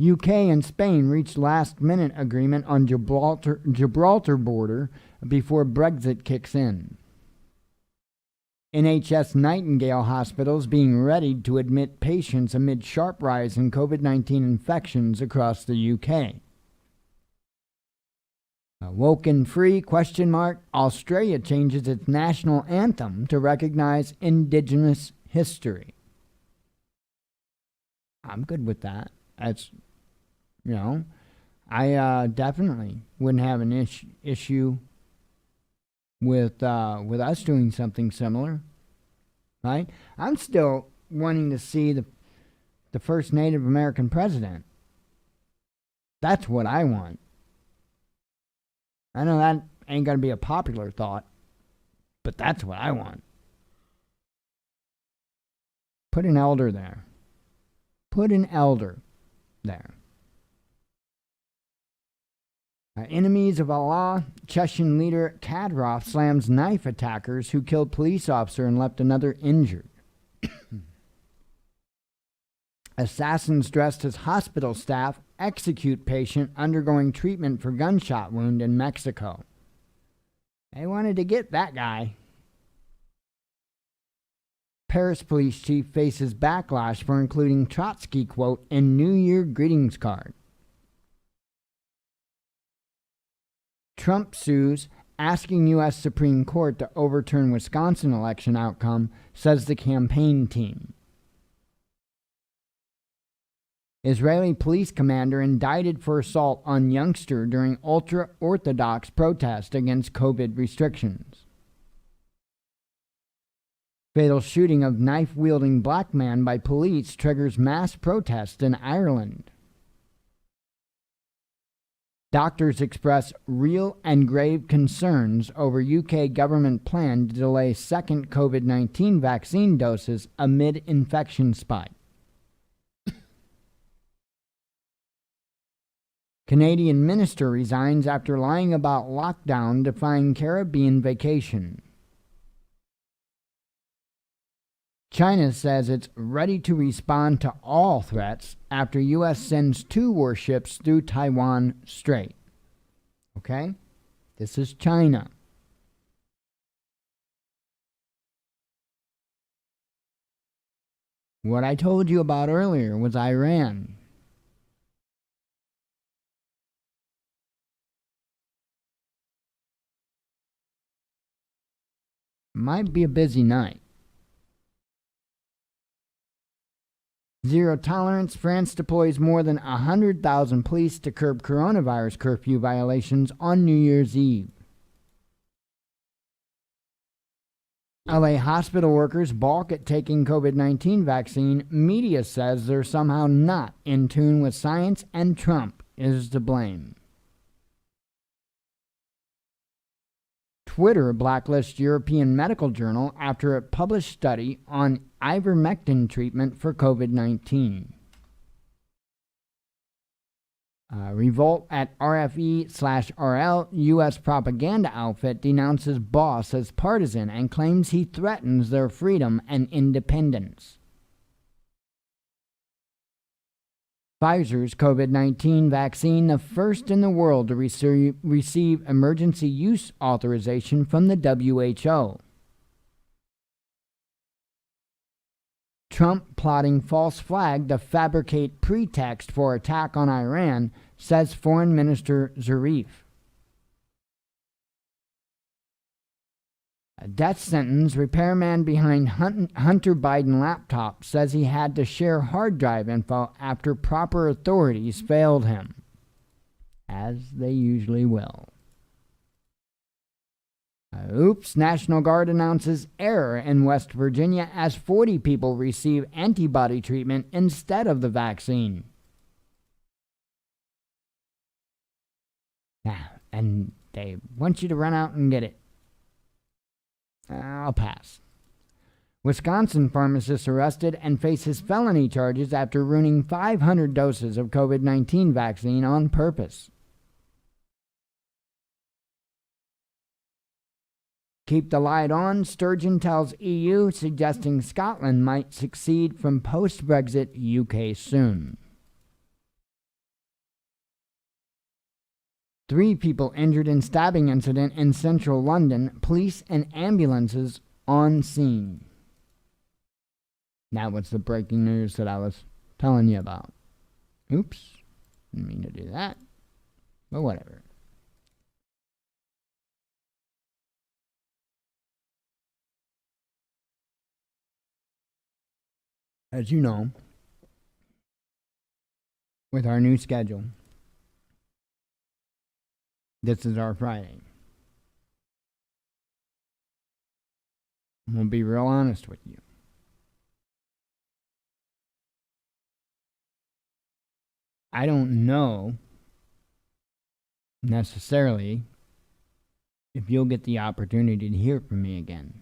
UK and Spain reached last-minute agreement on Gibraltar border before Brexit kicks in. NHS Nightingale hospitals being readied to admit patients amid sharp rise in COVID-19 infections across the UK. Woken free? Australia changes its national anthem to recognize Indigenous history. I'm good with that. That's, I definitely wouldn't have an issue with us doing something similar, right? I'm still wanting to see the first Native American president. That's what I want. I know that ain't gonna be a popular thought, but that's what I want. Put an elder there. Enemies of Allah. Chechen leader Kadyrov slams knife attackers who killed police officer and left another injured. Assassins dressed as hospital staff execute patient undergoing treatment for gunshot wound in Mexico. They wanted to get that guy. Paris police chief faces backlash for including Trotsky quote in New Year greetings card. Trump sues, asking U.S. Supreme Court to overturn Wisconsin election outcome, says the campaign team. Israeli police commander indicted for assault on youngster during ultra-Orthodox protest against COVID restrictions. Fatal shooting of knife-wielding black man by police triggers mass protest in Ireland. Doctors express real and grave concerns over UK government plan to delay second COVID-19 vaccine doses amid infection spike. Canadian minister resigns after lying about lockdown defying Caribbean vacation. China says it's ready to respond to all threats after U.S. sends 2 warships through Taiwan Strait. Okay? This is China. What I told you about earlier was Iran. Might be a busy night. Zero tolerance. France deploys more than 100,000 police to curb coronavirus curfew violations on New Year's Eve. LA hospital workers balk at taking COVID-19 vaccine. Media says they're somehow not in tune with science and Trump is to blame. Twitter blacklists European Medical Journal after it published study on ivermectin treatment for COVID-19. Revolt at RFE/RL, U.S. propaganda outfit, denounces boss as partisan and claims he threatens their freedom and independence. Pfizer's COVID-19 vaccine, the first in the world to receive emergency use authorization from the WHO. Trump plotting false flag to fabricate pretext for attack on Iran, says Foreign Minister Zarif. A death sentence. Repairman behind Hunter Biden laptop says he had to share hard drive info after proper authorities failed him, as they usually will. Oops, National Guard announces error in West Virginia as 40 people receive antibody treatment instead of the vaccine. And they want you to run out and get it. I'll pass. Wisconsin pharmacist arrested and faces felony charges after ruining 500 doses of COVID-19 vaccine on purpose. Keep the light on, Sturgeon tells EU, suggesting Scotland might succeed from post-Brexit UK soon. 3 people injured in stabbing incident in central London, police and ambulances on scene. That was the breaking news that I was telling you about. Oops, didn't mean to do that, but whatever. As you know, with our new schedule, this is our Friday. I'm going to be real honest with you. I don't know necessarily if you'll get the opportunity to hear from me again.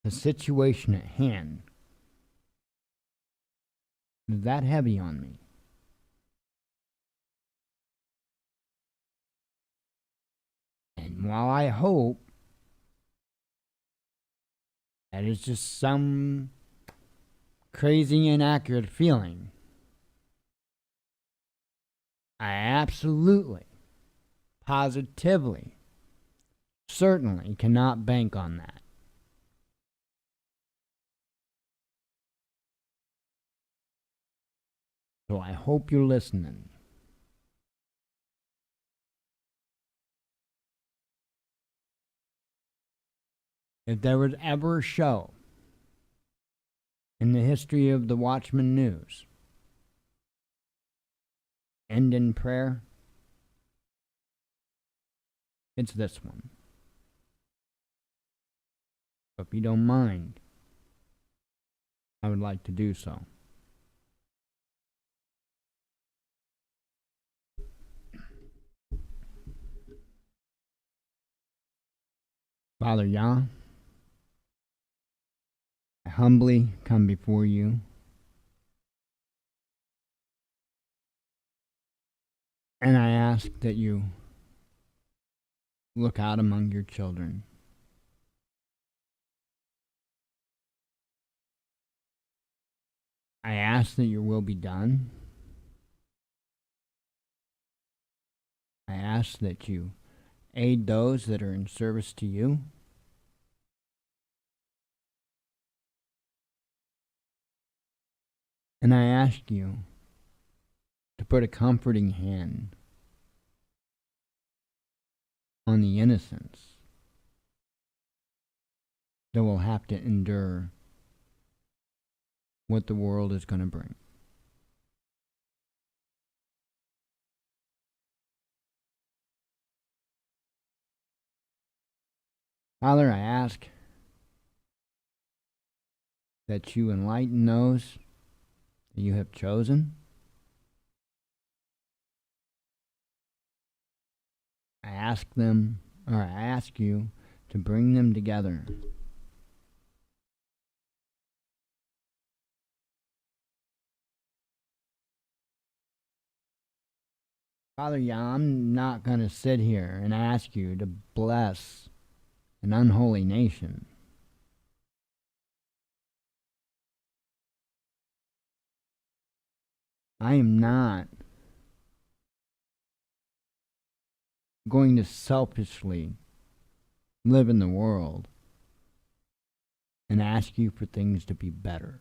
The situation at hand is that heavy on me. And while I hope that it's just some crazy inaccurate feeling, I absolutely, positively, certainly cannot bank on that. So I hope you're listening. If there was ever a show in the history of the Watchman News, end in prayer, it's this one. If you don't mind, I would like to do so. Father Yah, I humbly come before you and I ask that you look out among your children. I ask that your will be done. I ask that you aid those that are in service to you. And I ask you to put a comforting hand on the innocents that will have to endure what the world is going to bring. Father, I ask that you enlighten those that you have chosen. I ask you to bring them together. Father, yeah, I'm not going to sit here and ask you to bless an unholy nation. I am not going to selfishly live in the world and ask you for things to be better.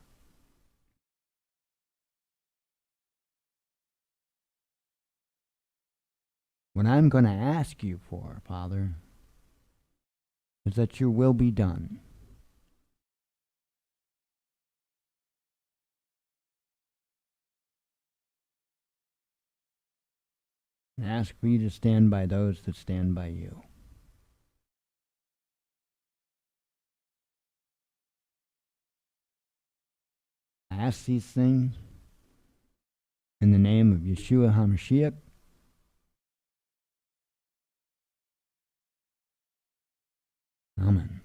What I'm going to ask you for, Father, is that your will be done. And ask for you to stand by those that stand by you. I ask these things in the name of Yeshua HaMashiach. Amen.